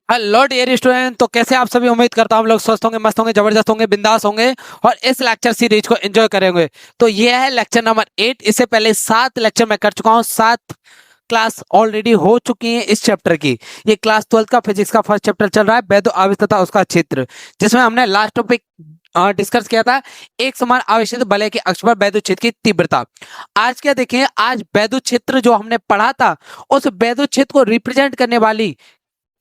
Hello dear student. तो कैसे आप सभी, उम्मीद करता हूँ हम लोग स्वस्थ होंगे, मस्त होंगे, जबरदस्त होंगे, बिंदास होंगे और इस लेक्चर सीरीज को एंजॉय करेंगे। तो ये है लेक्चर नंबर 8। इससे पहले 7 लेक्चर मैं कर चुका हूँ, 7 क्लास ऑलरेडी हो चुकी है इस चैप्टर की। ये क्लास 12 का फिजिक्स का फर्स्ट चैप्टर चल रहा है, वैद्युत आवेश तथा उसका क्षेत्र, जिसमें हमने लास्ट टॉपिक डिस्कस किया था एक समान आवेशित बलय के अक्ष पर वैद्युत क्षेत्र की तीव्रता। आज क्या देखें, आज वैद्युत क्षेत्र जो हमने पढ़ा था उस वैद्युत क्षेत्र को रिप्रेजेंट करने वाली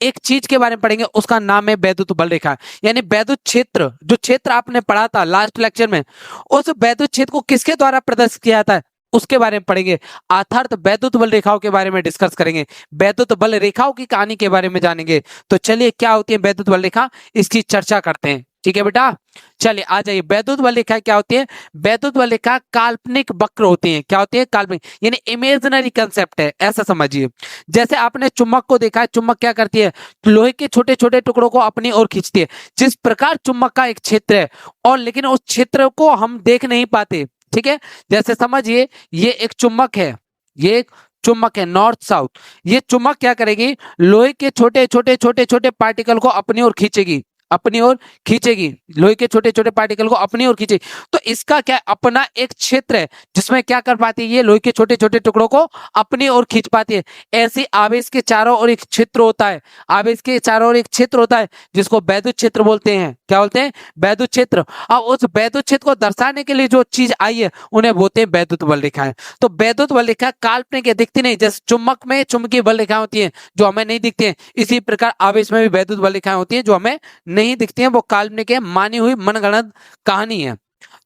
एक चीज के बारे में पढ़ेंगे, उसका नाम है वैद्युत बल रेखा। यानी वैद्युत क्षेत्र, जो क्षेत्र आपने पढ़ा था लास्ट लेक्चर में, उस वैद्युत क्षेत्र को किसके द्वारा प्रदर्शित किया जाता है उसके बारे में पढ़ेंगे। अर्थात वैद्युत बल रेखाओं के बारे में डिस्कस करेंगे, वैद्युत बल रेखाओं की कहानी के बारे में जानेंगे। तो चलिए, क्या होती है वैद्युत बल रेखा, इसकी चर्चा करते हैं। ठीक है बेटा, चलिए आ जाइए। वैद्युत बल रेखा क्या होती है? वैद्युत बल रेखा काल्पनिक वक्र होती है। क्या होती है? काल्पनिक, यानी इमेजिनरी कंसेप्ट है, ऐसा समझिए। जैसे आपने चुम्बक को देखा है, चुम्बक क्या करती है? लोहे के छोटे छोटे टुकड़ों को अपनी ओर खींचती है। जिस प्रकार चुम्बक का एक क्षेत्र है, और लेकिन उस क्षेत्र को हम देख नहीं पाते। ठीक है, जैसे समझिए ये एक चुम्बक है, ये एक चुम्बक है नॉर्थ साउथ। ये चुम्बक क्या करेगी? लोहे के छोटे छोटे छोटे छोटे पार्टिकल को अपनी ओर खींचेगी, अपनी ओर खींचेगी, लोहे के छोटे छोटे पार्टिकल को अपनी ओर खींचेगी। तो इसका क्या अपना एक क्षेत्र है, जिसमें क्या कर पाती है? ये लोहे के छोटे छोटे टुकड़ों को अपनी ओर खींच पाती है। ऐसे आवेश के चारों ओर एक क्षेत्र होता है, आवेश के चारों ओर एक क्षेत्र होता है, जिसको वैद्युत क्षेत्र बोलते हैं। क्या बोलते हैं? वैद्युत क्षेत्र। अब उस वैद्युत क्षेत्र को दर्शाने के लिए जो चीज आई है उन्हें बोलते हैं वैद्युत बल रेखाएं। तो वैद्युत बल रेखा काल्पनिक है, दिखती नहीं। जैसे चुंबक में चुंबकीय बल रेखाएं होती हैं जो हमें नहीं दिखती हैं, इसी प्रकार आवेश में भी वैद्युत बल रेखाएं होती हैं जो हमें नहीं दिखती हैं। वो काल्पनिक है, मानी हुई मनगढ़ंत कहानी है।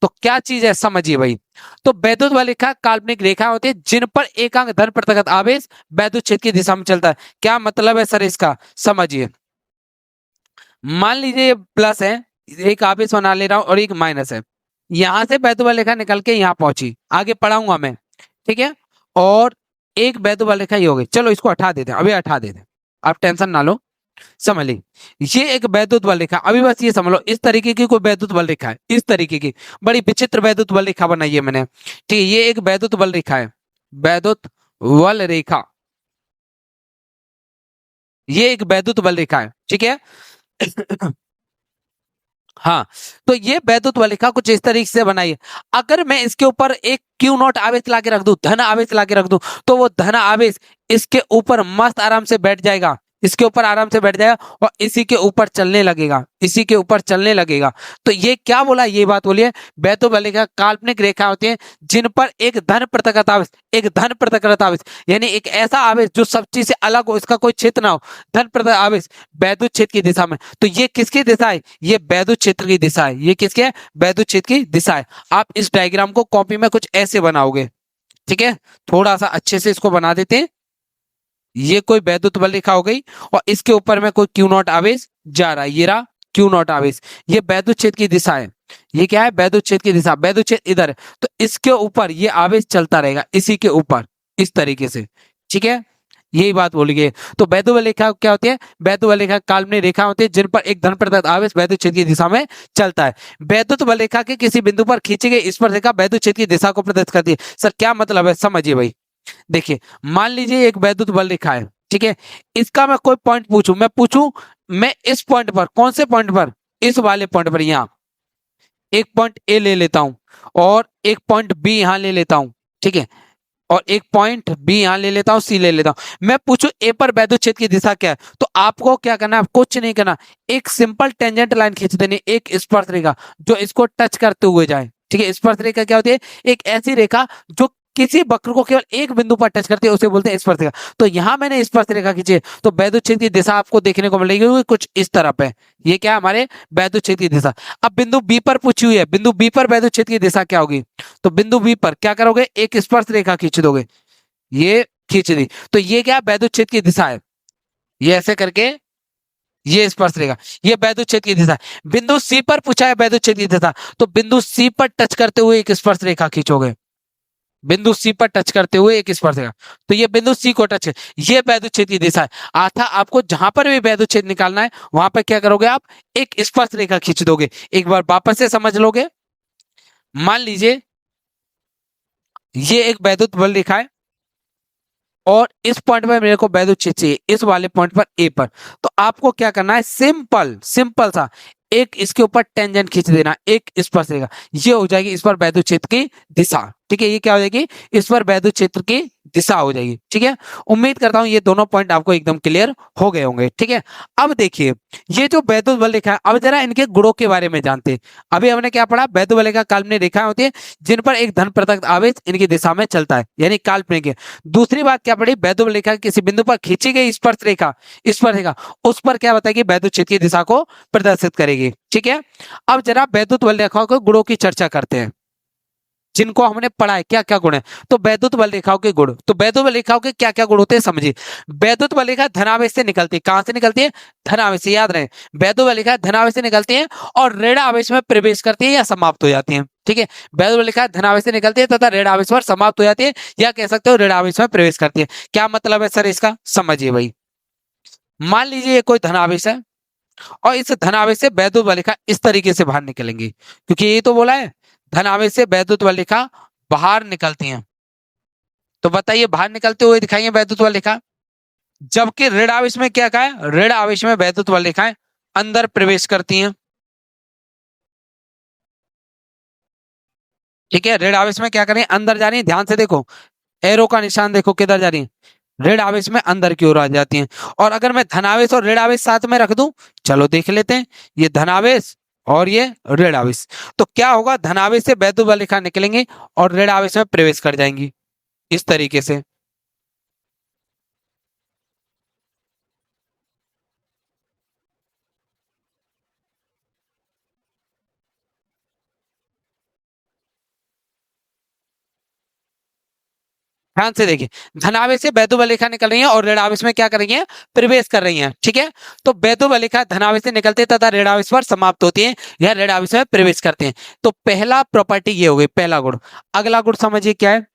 तो क्या चीज है समझिए भाई। तो वैद्युत बल रेखा काल्पनिक रेखा होती है जिन पर एकांक धन प्रतिगत आवेश वैद्युत क्षेत्र की दिशा में चलता है। क्या मतलब है सर इसका? समझिए, मान लीजिए ये प्लस है, एक आवेश बना ले रहा हूं और एक माइनस है। यहां से वैद्युत बल रेखा निकल के यहां पहुंची, आगे पढ़ाऊंगा मैं। ठीक है, और एक वैद्युत बल रेखा ये हो गई। चलो इसको हटा देते हैं, अभी हटा देते हैं, आप टेंशन ना लो। समझ ली, ये एक वैद्युत बल रेखा। अभी बस ये समझ लो, इस तरीके की कोई वैद्युत बल रेखा है, इस तरीके की बड़ी विचित्र वैद्युत बल रेखा बनाई है मैंने। ठीक है, ये एक वैद्युत बल रेखा है, वैद्युत बल रेखा, ये एक वैद्युत बल रेखा है। ठीक है हाँ, तो ये वैद्युत बल रेखा कुछ इस तरीके से बनाई है। अगर मैं इसके ऊपर एक क्यू नॉट आवेश ला के रख दूं, धन आवेश ला के रख दूं, तो वो धन आवेश इसके ऊपर मस्त आराम से बैठ जाएगा, इसके ऊपर आराम से बैठ जाएगा और इसी के ऊपर चलने लगेगा, इसी के ऊपर चलने लगेगा। तो ये क्या बोला, ये बात बोलिए। वैद्युत बल रेखा काल्पनिक रेखा होती है जिन पर एक धन प्रतिगत आवेश, एक धन प्रतिगत आवेश, यानी एक ऐसा आवेश जो सब चीज से अलग हो, इसका कोई क्षेत्र ना हो, धन प्रतिगत आवेश वैद्युत क्षेत्र की दिशा में। तो ये किसकी दिशा है? ये वैद्युत क्षेत्र की दिशा है। ये किसकी है? वैद्युत क्षेत्र की दिशा है। आप इस डायग्राम को कॉपी में कुछ ऐसे बनाओगे। ठीक है, थोड़ा सा अच्छे से इसको बना देते हैं। ये कोई वैद्युत बल रेखा हो गई और इसके ऊपर में कोई क्यू नॉट आवेश जा रहा है, ये रहा क्यू नॉट आवेश। ये वैद्युत क्षेत्र की दिशा है। ये क्या है? वैद्युत क्षेत्र की दिशा। वैद्युत क्षेत्र इधर है, तो इसके ऊपर ये आवेश चलता रहेगा, इसी के ऊपर, इस तरीके से। ठीक है, यही बात बोली गई। तो वैद्युत बल रेखा क्या होती है? वैद्युत बल रेखा काल्पनिक रेखा होती है जिन पर एक धन प्रतिगत आवेश वैद्युत क्षेत्र की दिशा में चलता है। वैद्युत बल रेखा के किसी बिंदु पर खींची गई स्पर्शरेखा वैद्युत क्षेत्र की दिशा को प्रदर्शित करती है। सर क्या मतलब है? समझिए भाई, देखिए मान लीजिए एक वैद्युत बल रेखा है। ठीक है, इसका मैं कोई पॉइंट पूछूं, मैं पूछूं, मैं इस पॉइंट पर, कौन से पॉइंट पर? इस वाले पॉइंट पर, यहां एक पॉइंट ए ले लेता हूं और एक पॉइंट बी यहां ले लेता हूं। ठीक है, और एक पॉइंट बी यहां ले लेता हूं, सी ले लेता हूं। मैं पूछूं ए पर वैद्युत क्षेत्र की दिशा क्या है, तो आपको क्या करना है? कुछ नहीं करना, एक सिंपल टेंजेंट लाइन खींच देनी, एक स्पर्श रेखा जो इसको टच करते हुए जाए। ठीक है, स्पर्श रेखा क्या होती है? एक ऐसी रेखा जो किसी वक्र को केवल एक बिंदु पर टच करती है, उसे बोलते हैं स्पर्श रेखा। तो यहां मैंने स्पर्श रेखा खींची है, तो वैद्युत क्षेत्र की दिशा आपको देखने को मिलेगी कुछ इस तरफ है। ये क्या है? हमारे वैद्युत क्षेत्र की दिशा। अब बिंदु बी पर पूछी हुई है, बिंदु बी पर वैद्युत क्षेत्र की दिशा क्या होगी? तो बिंदु बी पर क्या करोगे? एक स्पर्श रेखा खींच दोगे, ये खींच दी। तो ये क्या? वैद्युत क्षेत्र की दिशा है। ये ऐसे करके ये स्पर्श रेखा, ये वैद्युत क्षेत्र की दिशा है। बिंदु सी पर पूछा है वैद्युत क्षेत्र की दिशा, तो बिंदु सी पर टच करते हुए एक स्पर्श रेखा खींचोगे, बिंदु सी पर टच करते हुए एक स्पर्श रेखा। तो ये बिंदु सी को टच है, ये वैद्युत क्षेत्र की दिशा है। अर्थात आपको जहां पर भी वैद्युत क्षेत्र निकालना है वहां पर क्या करोगे? आप एक स्पर्श रेखा खींच दोगे। एक बार वापस से समझ लोगे। मान लीजिए ये एक वैद्युत बल रेखा है और इस पॉइंट पर मेरे को वैद्युत क्षेत्र चाहिए, इस वाले पॉइंट पर ए पर। तो आपको क्या करना है, सिंपल सिंपल सा एक इसके ऊपर टेंजेंट खींच देना, एक इस पर से, ये हो जाएगी इस पर वैद्युत क्षेत्र की दिशा। ठीक है, ये क्या हो जाएगी, इस पर वैद्युत क्षेत्र की दिशा हो जाएगी। ठीक है, उम्मीद करता हूं ये दोनों पॉइंट आपको एकदम क्लियर हो गए होंगे। ठीक है, अब देखिए ये जो वैद्युत बल रेखा है, अब जरा इनके गुणों के बारे में जानते हैं। अभी हमने क्या पढ़ा, वैद्युत बल रेखा काल्पनिक रेखाएं होती है जिन पर एक धन पृथक आवेश इनकी दिशा में चलता है, यानी काल्पनिक है। दूसरी बात क्या पढ़ी, वैद्युत बल रेखा किसी बिंदु पर खींची गई स्पर्श रेखा, उस पर क्या बताएगी, वैद्युत क्षेत्र की दिशा को प्रदर्शित करेगी। ठीक है, अब जरा वैद्युत बल रेखाओं के गुणों की चर्चा करते हैं जिनको हमने पढ़ा है, क्या क्या गुण है। तो वैद्युत बल रेखाओं के गुण, तो वैद्युत बल रेखाओं के क्या क्या गुण होते हैं समझिए। वैद्युत बल रेखा धनावेश से निकलती है, कहां से निकलती है, धनावेश से, याद रहे वैद्युत बल रेखा धनावेश से निकलती है और ऋण आवेश में प्रवेश करती है या समाप्त हो जाती है। ठीक है, वैद्युत बल रेखा धनावेश से निकलती है तथा ऋण आवेश पर समाप्त हो जाती है, या कह सकते हो ऋण आवेश में प्रवेश करती है। क्या मतलब है सर इसका, समझिए भाई। मान लीजिए ये कोई धनावेश है और इस धनावेश से वैद्युत बल रेखा इस तरीके से बाहर निकलेंगी, क्योंकि ये तो बोला है धनावेश से वैद्युत बल रेखा बाहर निकलती हैं। तो बताइए बाहर निकलते हुए दिखाइए वैद्युत बल रेखा, जबकि ऋण आवेश में क्या कहा है, ऋण आवेश में वैद्युत बल रेखाएं अंदर प्रवेश करती हैं। ठीक है, ऋण आवेश में क्या करें, अंदर जा रही है, ध्यान से देखो एरो का निशान देखो किधर जा रही है, ऋण आवेश में अंदर की ओर आ जाती हैं। और अगर मैं धनावेश और ऋण आवेश साथ में रख दूं, चलो देख लेते हैं, ये धनावेश और ये ऋण आवेश, तो क्या होगा, धनावेश से वैद्युत बल रेखा निकलेंगे और ऋण आवेश में प्रवेश कर जाएंगी इस तरीके से। ध्यान से देखिए, धनावेश से वैद्युत बल रेखा निकल रही है और ऋण आवेश में क्या कर रही है, प्रवेश कर रही है। ठीक है, तो वैद्युत बल रेखा धनावेश से निकलते हैं तथा ऋण आवेश पर समाप्त होती है या ऋण आवेश में प्रवेश करते हैं। तो पहला प्रॉपर्टी ये हो गई, पहला गुण। अगला गुण समझिए क्या है,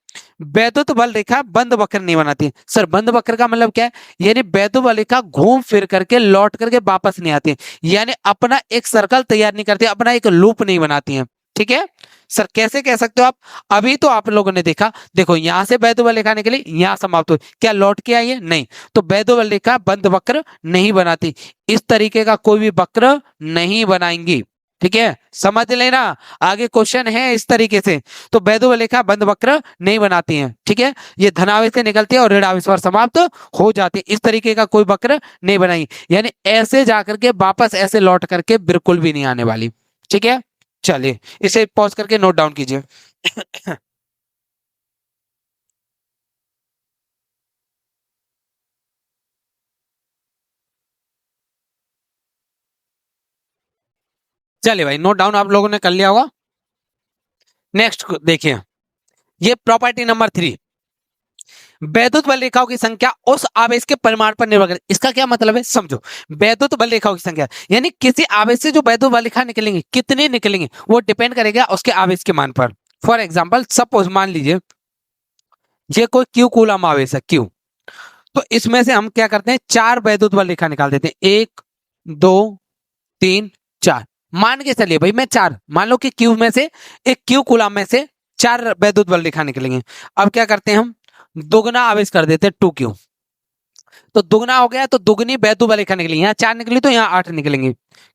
वैद्युत बल रेखा बंद वक्र नहीं बनाती है। सर बंद वक्र का मतलब क्या है, यानी वैद्युत बल रेखा घूम फिर करके लौट करके वापस नहीं आती है, यानी अपना एक सर्कल तैयार नहीं करती, अपना एक लूप नहीं बनाती है। ठीक है सर, कैसे कह सकते हो आप, अभी तो आप लोगों ने देखा, देखो यहां से वैद्युत बल रेखा निकली, यहां समाप्त हुई, क्या लौट के आई है, नहीं। तो वैद्युत बल रेखा बंद वक्र नहीं बनाती, इस तरीके का कोई भी वक्र नहीं बनाएंगी। ठीक है, समझ लेना, आगे क्वेश्चन है इस तरीके से। तो वैद्युत बल रेखा बंद वक्र नहीं बनाती हैं। ठीक है, ये धनावेश से निकलती है और ऋण आवेश पर समाप्त हो जाती है, इस तरीके का कोई वक्र नहीं बनाई, यानी ऐसे जाकर के वापस ऐसे लौट करके बिल्कुल भी नहीं आने वाली। ठीक है, चलिए इसे पॉज करके नोट डाउन कीजिए। चलिए भाई, नोट डाउन आप लोगों ने कर लिया होगा। नेक्स्ट देखिए, ये प्रॉपर्टी नंबर 3, वैद्युत बल रेखाओं की संख्या उस आवेश के परिमाण पर निर्भर करती है। इसका क्या मतलब है समझो, वैद्युत बल रेखाओं की संख्या यानी किसी आवेश से जो वैद्युत बल रेखा निकलेंगे, कितने निकलेंगे, वो डिपेंड करेगा उसके आवेश के मान पर। फॉर एग्जाम्पल सपोज मान लीजिए ये कोई क्यू कूलम आवेश है, क्यू, तो इसमें से हम क्या करते हैं, 4 वैद्युत बल रेखा निकाल देते हैं, 1 2 3 4, मान के चलिए भाई मैं 4, मान लो कि क्यू में से, एक क्यू कूलम में से 4 वैद्युत बल रेखा निकलेंगे। अब क्या करते हैं हम, दोगुना आवेश कर देते हैं 2Q, तो दुगना हो गया, तो दुगनी वैद्युत बल रेखा निकली, यहाँ 4 निकली तो यहाँ 8 निकलेंगे,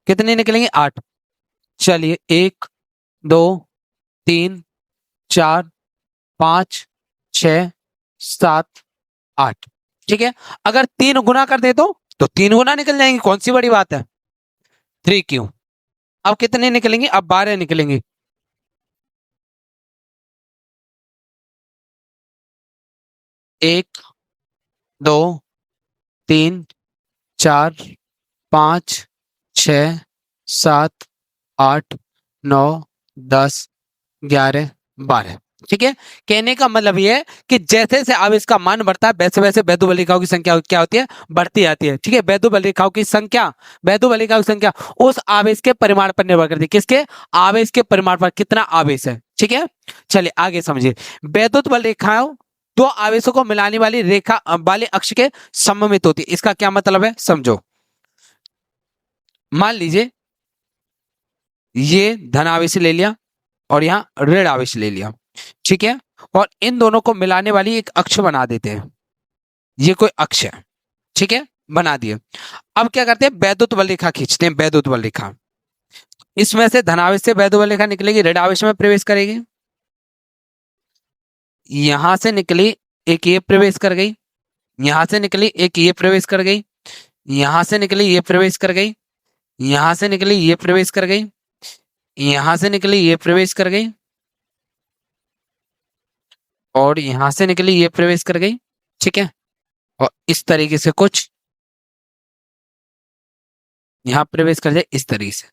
कितने निकलेंगे 8। चलिए 1 2 3 4 5 6 7 8। ठीक है, अगर 3 गुना कर दे तो 3 गुना निकल जाएंगे, कौन सी बड़ी बात है, 3Q। अब कितने निकलेंगे, अब 12 निकलेंगे, 1 2 3 4 5 6 7 8 9 10 11 12। ठीक है, कहने का मतलब ये है कि जैसे जैसे आवेश का मान बढ़ता है वैसे वैसे वैद्युत बल रेखाओं की संख्या क्या होती है, बढ़ती जाती है। ठीक है, वैद्युत बल रेखाओं की संख्या, वैद्युत बल रेखाओं की संख्या उस आवेश के परिमाण पर निर्भर करती है, किसके, आवेश के परिमाण पर, कितना आवेश है। ठीक है, चलिए आगे समझिए, वैद्युत बल रेखाओं दो आवेशों को मिलाने वाली रेखा वाले अक्ष के सममित होती है। इसका क्या मतलब है समझो, मान लीजिए ये धन आवेश ले लिया और यहाँ ऋण आवेश ले लिया। ठीक है, और इन दोनों को मिलाने वाली एक अक्ष बना देते हैं। ये कोई अक्ष है, ठीक है, बना दिए। अब क्या करते हैं, वैद्युत बल रेखा खींचते हैं, वैद्युत बल रेखा। इसमें से धनावेश से वैद्युत बल रेखा निकलेगी, ऋणावेश में प्रवेश करेगी। यहां से निकली, एक ये प्रवेश कर गई, यहां से निकली एक ये प्रवेश कर गई, यहां से निकली ये प्रवेश कर गई, यहां से निकली ये प्रवेश कर गई, यहां से निकली ये प्रवेश कर गई, और यहां से निकली ये प्रवेश कर गई, ठीक है। और इस तरीके से कुछ यहां प्रवेश कर जाए, इस तरीके से।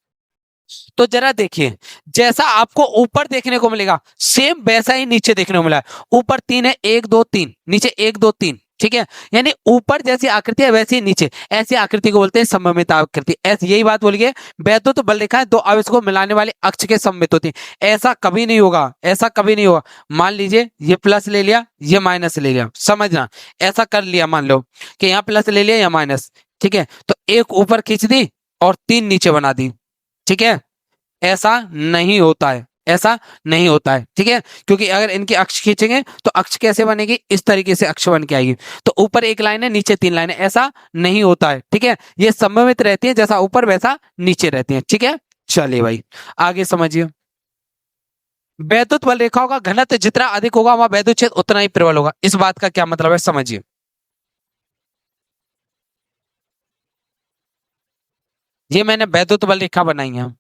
तो जरा देखिए, जैसा आपको ऊपर देखने को मिलेगा सेम वैसा ही नीचे देखने को मिला है। ऊपर 3 है, 1 2 3, नीचे 1 2 3, ठीक है। यानी ऊपर जैसी आकृति है वैसी ही नीचे, ऐसी आकृति को बोलते हैं सममित आकृति। ऐसी यही बात बोलिए, वैद्युत बल रेखा दो आवेश को मिलाने वाले अक्ष के सममित होती है। ऐसा कभी नहीं होगा, ऐसा कभी नहीं होगा। मान लीजिए ये प्लस ले लिया, ये माइनस ले लिया, समझना, ऐसा कर लिया, मान लो कि यहाँ प्लस ले लिया या माइनस, ठीक है, तो एक ऊपर खींच दी और 3 नीचे बना दी, ठीक है। ऐसा नहीं होता है, ऐसा नहीं होता है, ठीक है। क्योंकि अगर इनकी अक्ष खींचेंगे तो अक्ष कैसे बनेगी, इस तरीके से अक्ष बन के आएगी। तो ऊपर एक लाइन है, नीचे 3 लाइन है, ऐसा नहीं होता है, ठीक है। ये सममित रहती है, जैसा ऊपर वैसा नीचे रहती है, ठीक है। चलिए भाई, आगे समझिए। वैद्युत बल रेखाओं का घनत्व जितना अधिक होगा वहां वैद्युत क्षेत्र उतना ही प्रबल होगा। इस बात का क्या मतलब है, समझिए। ये मैंने वैद्युत बल रेखा बनाई है।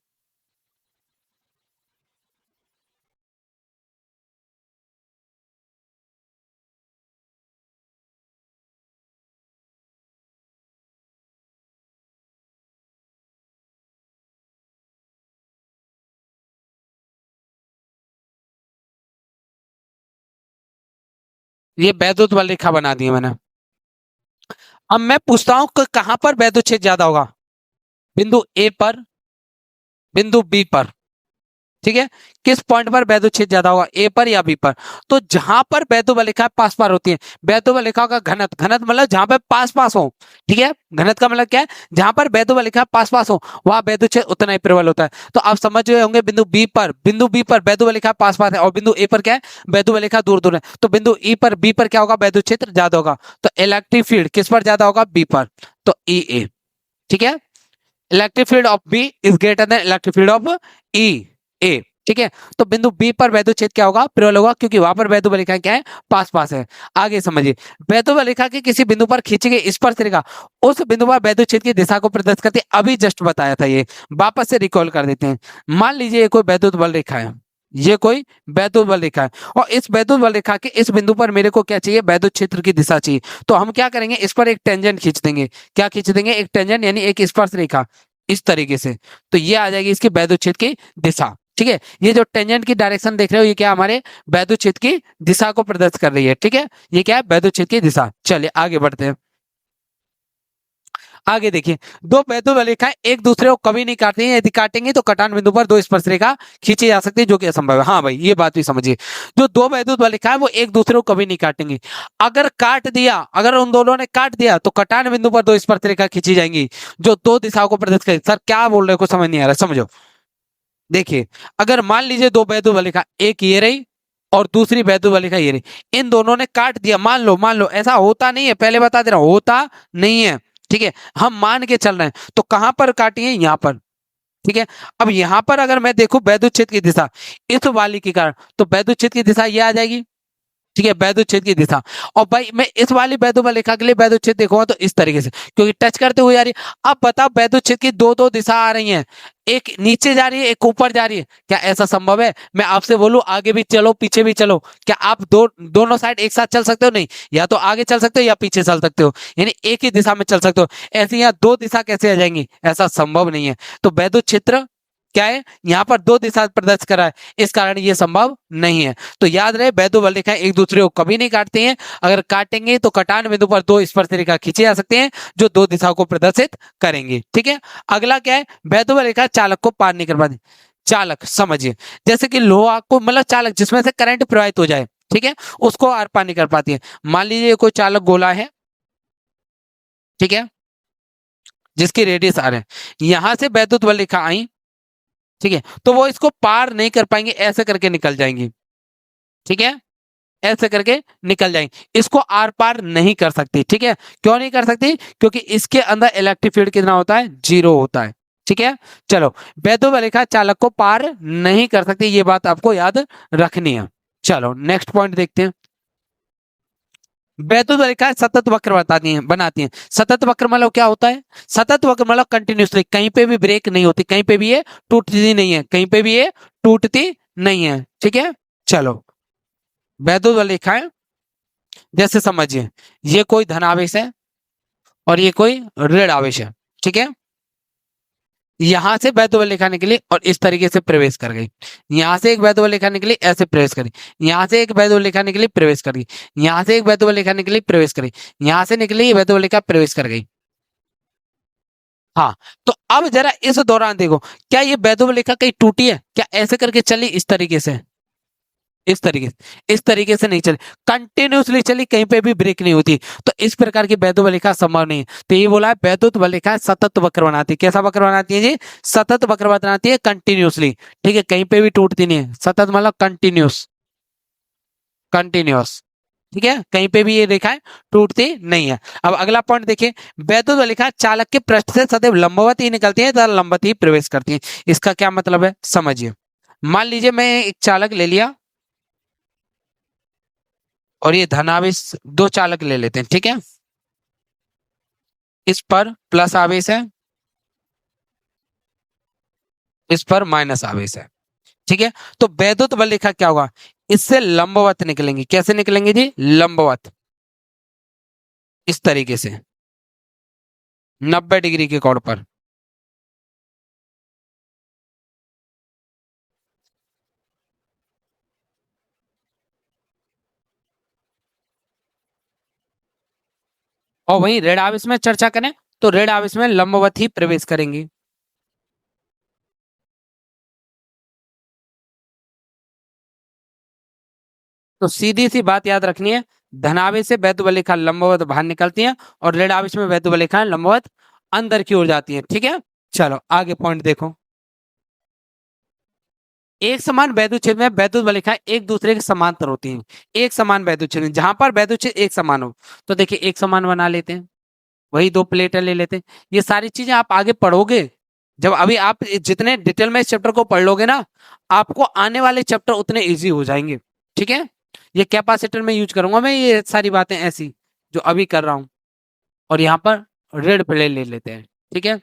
ये वैद्युत बल रेखा बना दी है मैंने। अब मैं पूछता हूं कि कहां पर वैद्युत क्षेत्र ज्यादा होगा, बिंदु ए पर, बिंदु बी पर, ठीक है। किस पॉइंट पर वैद्युत क्षेत्र ज्यादा होगा, ए पर या बी पर। तो जहां पर वैद्युत बल रेखा पास पास होती है, वैद्युत बल रेखा का घनत्व, घनत्व मतलब जहां पर पास पास हो, ठीक है। घनत्व का मतलब क्या है, जहां पर वैद्युत बल रेखा पास पास हो वहां वैद्युत क्षेत्र उतना ही प्रबल होता है। तो आप समझ गए होंगे, बिंदु बी पर, बिंदु बी पर वैद्युत बल रेखा पास पास है, और बिंदु ए पर क्या है, वैद्युत बल रेखा दूर दूर है। तो बिंदु ई पर, बी पर क्या होगा, वैद्युत क्षेत्र ज्यादा होगा। तो इलेक्ट्रिक फील्ड किस पर ज्यादा होगा, बी पर। तो ई ए, ठीक है। Electric field of B is greater than electric field of E A, ठीक है। तो बिंदु बी पर वैद्युत क्षेत्र क्या होगा, प्रबल होगा, क्योंकि वहां पर वैद्युत बल रेखा क्या है, पास पास है। आगे समझिए, वैद्युत बल रेखा के किसी बिंदु पर खींची गई स्पर्श रेखा उस बिंदु पर वैद्युत क्षेत्र की दिशा को प्रदर्शित करती है। अभी जस्ट बताया था ये, वापस से रिकॉल कर देते हैं। मान लीजिए ये कोई वैद्युत बल रेखा है, ये कोई वैद्युत बल रेखा है, और इस वैद्युत बल रेखा के इस बिंदु पर मेरे को क्या चाहिए, वैद्युत क्षेत्र की दिशा चाहिए। तो हम क्या करेंगे, इस पर एक टेंजेंट खींच देंगे। क्या खींच देंगे, एक टेंजेंट, यानी एक स्पर्श रेखा, इस तरीके से। तो ये आ जाएगी इसकी वैद्युत क्षेत्र की दिशा, ठीक है। ये जो टेंजेंट की डायरेक्शन देख रहे हो, ये क्या हमारे वैद्युत क्षेत्र की दिशा को प्रदर्शित कर रही है, ठीक है। ये क्या है, वैद्युत क्षेत्र की दिशा। चलिए आगे बढ़ते हैं। आगे देखिए, दो वैद्युत बल रेखाएं एक दूसरे को कभी नहीं काटती हैं, यदि काटेंगे तो कटान बिंदु पर दो स्पर्श रेखा खींची जा सकती है, जो कि असंभव है। हाँ भाई, ये बात भी समझिए, जो दो वैद्युत बल रेखाएं वो एक दूसरे को कभी नहीं काटेंगी। अगर काट दिया, अगर उन दोनों ने काट दिया तो कटान बिंदु पर दो स्पर्श रेखा खींची जाएंगी, जो दो दिशाओं को प्रदर्शित करेगी। सर क्या बोल रहे हो, कुछ समझ नहीं आ रहा, समझो। देखिए, अगर मान लीजिए दो वैद्युत बल रेखा, एक ये रही और दूसरी वैद्युत बल रेखा ये रही, इन दोनों ने काट दिया, मान लो, मान लो, ऐसा होता नहीं है, पहले बता दे रहा हूं, होता नहीं है, ठीक है। हम मान के चल रहे हैं, तो कहां पर काटी है, यहां पर, ठीक है। अब यहां पर अगर मैं देखूं वैद्युत क्षेत्र की दिशा इस वाली के कारण, तो वैद्युत क्षेत्र की दिशा ये आ जाएगी, ठीक है, वैद्युत क्षेत्र की दिशा। और भाई मैं इस वाली वैद्युत बल रेखा के लिए वैद्युत क्षेत्र देखूंगा तो इस तरीके से, क्योंकि टच करते हुए आ रही है। अब बताओ, वैद्युत क्षेत्र की दो दो दिशा आ रही हैं, एक नीचे जा रही है, एक ऊपर जा रही है, क्या ऐसा संभव है? मैं आपसे बोलूं आगे भी चलो पीछे भी चलो, क्या आप दोनों साइड एक साथ चल सकते हो? नहीं, या तो आगे चल सकते हो या पीछे चल सकते हो, यानी एक ही दिशा में चल सकते हो। ऐसे यहाँ दो दिशा कैसे आ जाएंगी, ऐसा संभव नहीं है। तो वैद्युत क्षेत्र क्या है, यहाँ पर दो दिशा प्रदर्शित करा है, इस कारण ये संभव नहीं है। तो याद रहे, वैद्युत बल रेखाएं एक दूसरे को कभी नहीं काटती हैं। अगर काटेंगे तो कटान बिंदु पर दो स्पर्श रेखा खींचे जा सकते हैं, जो दो दिशाओं को प्रदर्शित करेंगे, ठीक है। अगला क्या है, वैद्युत बल रेखा चालक को पार नहीं कर पाती। चालक समझिए, जैसे कि लोहा को, मतलब चालक जिसमें से करंट प्रवाहित हो जाए, ठीक है, उसको आर पार नहीं कर पाती है। मान लीजिए कोई चालक गोला है, ठीक है, जिसकी रेडियस आर है, यहां से वैद्युत बल रेखा आई, ठीक है, तो वो इसको पार नहीं कर पाएंगे, ऐसे करके निकल जाएंगी, ठीक है, ऐसे करके निकल जाएंगे, इसको आर पार नहीं कर सकती। ठीक है, क्यों नहीं कर सकती? क्योंकि इसके अंदर इलेक्ट्रिक फील्ड कितना होता है? 0 होता है। ठीक है, चलो, वैद्युत वलिका चालक को पार नहीं कर सकती, ये बात आपको याद रखनी है। चलो नेक्स्ट पॉइंट देखते हैं। वैद्युत वलिका सतत वक्र बनाती हैं। सतत वक्र मतलब क्या होता है? सतत वक्र मतलब कंटिन्यूसली, कहीं पे भी ब्रेक नहीं होती, कहीं पे भी ये टूटती नहीं है, कहीं पे भी ये टूटती नहीं है। ठीक है, चलो, वैद्युत वलिकाएं जैसे समझिए, ये कोई धनावेश है और ये कोई ऋण आवेश है। ठीक है, यहां से वैद्युत वलिका निकली और इस तरीके से प्रवेश कर गई, यहां से एक वैद्युत वलिका निकली, ऐसे प्रवेश करी, यहां से एक वैद्युत वलिका निकली, प्रवेश कर गई, यहां से एक वैद्युत वलिका निकली, प्रवेश करी, यहां से निकली वैद्युत वलिका, प्रवेश कर गई। हाँ, तो अब जरा इस दौरान देखो, क्या ये वैद्युत वलिका कहीं टूटी है? क्या ऐसे करके चली इस तरीके से? इस तरीके से नहीं चली, कंटिन्यूसली चली, कहीं पे भी ब्रेक नहीं होती, तो इस प्रकार की वैद्युत वलिका संभव नहीं है। तो ये बोला है वैद्युत वलिका सतत वक्र बनाती है। कैसा वक्र बनाती है जी? सतत वक्र बनाती है, कंटिन्यूसली। ठीक है, कहीं पे भी टूटती नहीं है, सतत मतलब कंटिन्यूस, कंटिन्यूस। ठीक है, कहीं पे भी ये रेखाएं टूटती नहीं है। अब अगला पॉइंट देखिए, वैद्युत वलिका चालक के पृष्ठ से सदैव लंबवत ही निकलती है तथा लंबवत ही प्रवेश करती है। इसका क्या मतलब है, समझिए। मान लीजिए मैं एक चालक ले लिया और ये धनावेश दो चालक ले लेते हैं। ठीक है, इस पर प्लस आवेश है, इस पर माइनस आवेश है। ठीक है, तो वैद्युत वलिका क्या होगा? इससे लंबवत निकलेंगे। कैसे निकलेंगे जी? लंबवत, इस तरीके से 90 डिग्री के कोण पर। और वहीं ऋण आवेश में चर्चा करें तो ऋण आवेश में लंबवत ही प्रवेश करेंगे। तो सीधी सी बात याद रखनी है, धनावेश से वैद्युत वलिका लंबवत बाहर निकलती है और ऋण आवेश में वैद्युत वलिकाएं लंबवत अंदर की ओर जाती है। ठीक है, चलो आगे पॉइंट देखो। एक समान वैद्युत क्षेत्र में वैद्युत वलिकाएं एक दूसरे के समांतर होती हैं। एक समान वैद्युत क्षेत्र, जहां पर वैद्युत क्षेत्र एक समान हो, तो देखिए एक समान बना लेते हैं, वही दो प्लेटें ले लेते हैं। ये सारी चीजें आप आगे पढ़ोगे, जब अभी आप जितने डिटेल में इस चैप्टर को पढ़ लोगे ना, आपको आने वाले चैप्टर उतने इजी हो जाएंगे। ठीक है, ये कैपेसिटर में यूज करूंगा मैं, ये सारी बातें ऐसी जो अभी कर रहा हूं। और यहाँ पर रेड प्लेट ले लेते हैं। ठीक है,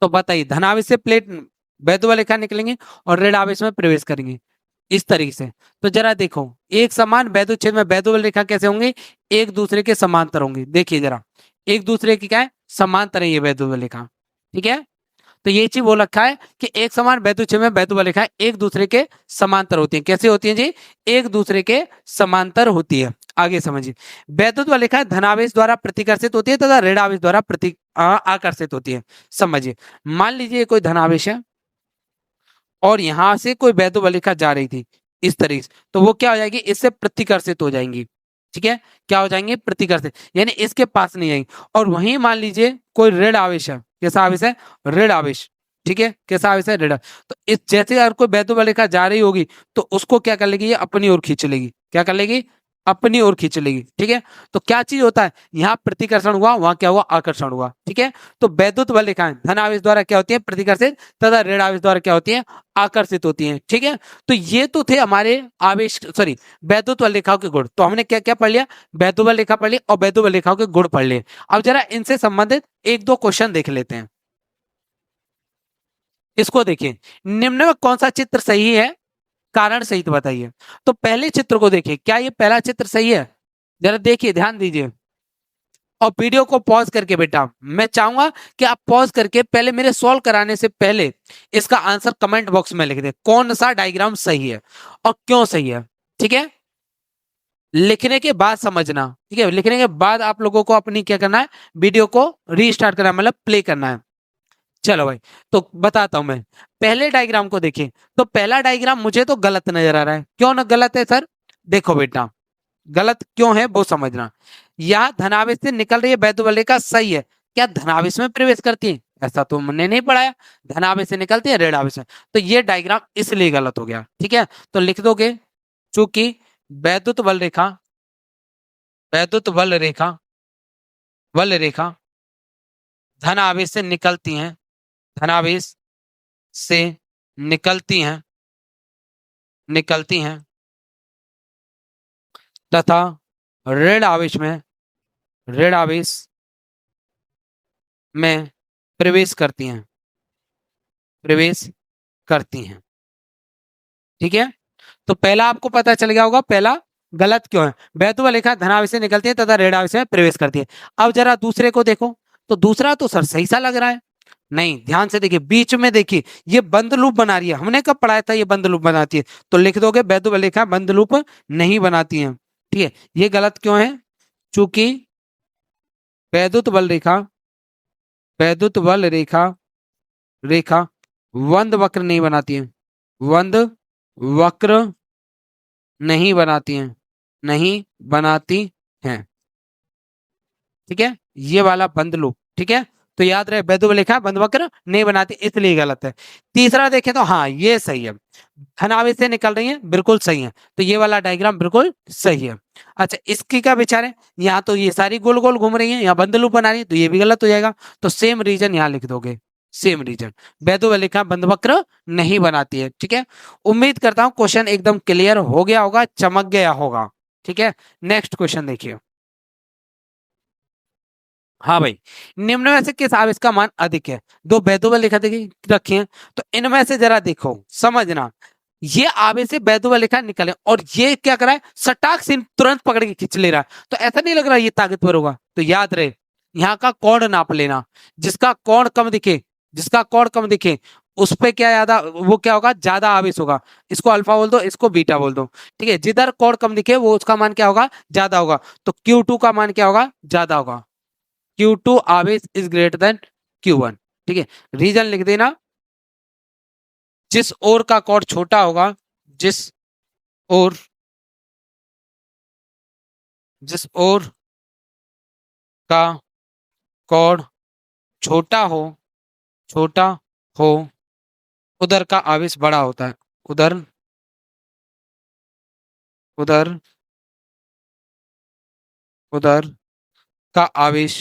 तो बताइए, धनावेश से प्लेट वैद्युत वलिका निकलेंगे और ऋण आवेश में प्रवेश करेंगे, इस तरीके से। तो जरा देखो, एक समान वैद्युत क्षेत्र में वैद्युत वलिका कैसे होंगे? एक दूसरे के समांतर होंगे। देखिए जरा, एक दूसरे की क्या है? समांतर है ये वैद्युत वलिका। ठीक है, तो ये चीज बोल रखा है कि एक समान वैद्युत क्षेत्र में वैद्युत वलिकाएं एक दूसरे के समांतर होती हैं। कैसे होती हैं जी? एक दूसरे के समांतर होती है। आगे समझिए, वैद्युत वलिकाएं धनावेश द्वारा प्रतिकर्षित होती है तथा ऋण आवेश द्वारा आकर्षित होती है। समझिए, मान लीजिए कोई धनावेश है और यहां से कोई वैद्युत वलिका जा रही थी इस तरीके से, तो वो क्या हो जाएगी? इससे प्रतिकर्षित हो जाएंगी। ठीक है, क्या हो जाएंगे? प्रतिकर्षित, यानी इसके पास नहीं आएंगी। और वहीं मान लीजिए कोई ऋण आवेश है। कैसा आवेश है? ऋण आवेश। ठीक है, कैसा आवेश है? ऋण। तो इस जैसे अगर कोई वैद्युत वलिका जा रही होगी तो उसको क्या कर लेगी? ये अपनी ओर खींच लेगी। क्या कर लेगी? अपनी ओर खींच लेगी। ठीक है, तो क्या चीज होता है? यहाँ प्रतिकर्षण हुआ, वहां क्या हुआ? आकर्षण हुआ। ठीक है, तो वैद्युत वलिकाएं धन आवेश द्वारा क्या होती है? प्रतिकर्षित, तथा ऋण आवेश द्वारा क्या होती है? आकर्षित होती हैं। ठीक है, तो ये तो थे हमारे आवेश, सॉरी, वैद्युत वलिकाओं के गुण। तो हमने क्या क्या पढ़ लिया? वैद्युत वलिका पढ़ लिया और वैद्युत वलिकाओं के गुण पढ़ लिए। अब जरा इनसे संबंधित एक दो क्वेश्चन देख लेते हैं। इसको देखिए, निम्न में कौन सा चित्र सही है? कारण सहित बताइए। तो पहले चित्र को देखिए, क्या ये पहला चित्र सही है? जरा देखिए, ध्यान दीजिए और वीडियो को पॉज करके, बेटा मैं चाहूंगा कि आप पॉज करके पहले मेरे सॉल्व कराने से पहले इसका आंसर कमेंट बॉक्स में लिख दे, कौन सा डायग्राम सही है और क्यों सही है। ठीक है, लिखने के बाद समझना। ठीक है, लिखने के बाद आप लोगों को अपनी क्या करना है? वीडियो को रीस्टार्ट करना है, मतलब प्ले करना है। चलो भाई, तो बताता हूं मैं। पहले डायग्राम को देखिए, तो पहला डायग्राम मुझे तो गलत नजर आ रहा है। क्यों ना गलत है सर? देखो बेटा, गलत क्यों है वो समझना। यह धनावेश से निकल रही है वैद्युत वलिका, सही है। क्या धनावेश में प्रवेश करती है? ऐसा तो हमने नहीं पढ़ाया। धनावेश से निकलती है, ऋण आवेश में। तो ये डायग्राम इसलिए गलत हो गया। ठीक है, तो लिख दोगे, चूंकि वैद्युत बल रेखा, वैद्युत बल रेखा, बल रेखा धन आवेश से निकलती हैं, धन आवेश से निकलती हैं, निकलती हैं तथा ऋण आवेश में, ऋण आवेश में प्रवेश करती हैं, प्रवेश करती हैं। ठीक है, तो पहला आपको पता चल गया होगा पहला गलत क्यों है। वैद्युत बल रेखा धनावेश से निकलती है तथा ऋण आवेश में प्रवेश करती है। अब जरा दूसरे को देखो, तो दूसरा तो सर सही सा लग रहा है। नहीं, ध्यान से देखिए, बीच में देखिए ये बंद लूप बना रही है, हमने कब पढ़ाया था ये बंद लूप बनाती है, तो लिख दोगे वैद्युत बल रेखा बंद लूप नहीं बनाती है। ठीक है, ये गलत क्यों है, चूंकि वैद्युत बल रेखा, वैद्युत बल रेखा, रेखा बंद वक्र नहीं बनाती है, बंद वक्र नहीं बनाती हैं, नहीं बनाती हैं। ठीक है, ये वाला बंद लूप। ठीक है, तो याद रहे वैद्युत बल रेखा बंद वक्र नहीं बनाती, इसलिए गलत है। तीसरा देखें तो हाँ ये सही है, धन आवेश से निकल रही है, बिल्कुल सही है, तो ये वाला डायग्राम बिल्कुल सही है। अच्छा, इसकी क्या विचार है, यहाँ तो ये सारी गोल गोल घूम रही है, यहाँ बंद लूप बना रही है, तो ये भी गलत हो जाएगा। तो सेम रीजन यहाँ लिख दोगे, सेम रीजन, वैद्युत बल रेखा बंद वक्र नहीं बनाती है। ठीक है, उम्मीद करता हूँ क्वेश्चन एकदम क्लियर हो गया होगा, चमक गया होगा। ठीक है, नेक्स्ट क्वेश्चन देखिए। हाँ भाई, निम्न में से किस आवेश का मान अधिक है, दो वैद्युत बल रेखा देखिए रखी है, तो इनमें से जरा देखो समझना, ये आवेश से वैद्युत बल रेखा निकले और ये क्या कर रहा है, सटाक से तुरंत पकड़ के खींच ले रहा है, तो ऐसा नहीं लग रहा ये ताकतवर होगा। तो याद रहे यहाँ का कोण नाप लेना, जिसका कोण कम दिखे, जिसका कोण कम दिखे उस पे क्या ज्यादा, वो क्या होगा, ज्यादा आवेश होगा। इसको अल्फा बोल दो, इसको बीटा बोल दो। ठीक है, जिधर कोण कम दिखे वो उसका मान क्या होगा, ज्यादा होगा, तो Q2 का मान क्या होगा, ज्यादा होगा। Q2 आवेश इज ग्रेटर देन Q1। ठीक है, रीजन लिख देना, जिस ओर का कोण छोटा होगा, जिस ओर, जिस ओर का कोण छोटा हो, छोटा हो, उधर का आवेश बड़ा होता है, उधर, उधर, उधर का आवेश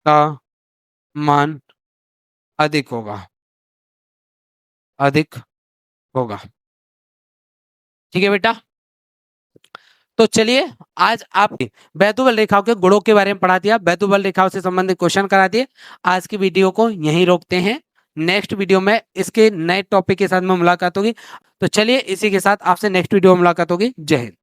का मान अधिक होगा, अधिक होगा। ठीक है बेटा, तो चलिए आज आप वैद्युत बल रेखाओं के गुणों के बारे में पढ़ा दिया, वैद्युत बल रेखाओं से संबंधित क्वेश्चन करा दिए। आज की वीडियो को यहीं रोकते हैं, नेक्स्ट वीडियो में इसके नए टॉपिक के साथ में मुलाकात होगी। तो चलिए इसी के साथ आपसे नेक्स्ट वीडियो में मुलाकात होगी। जय हिंद।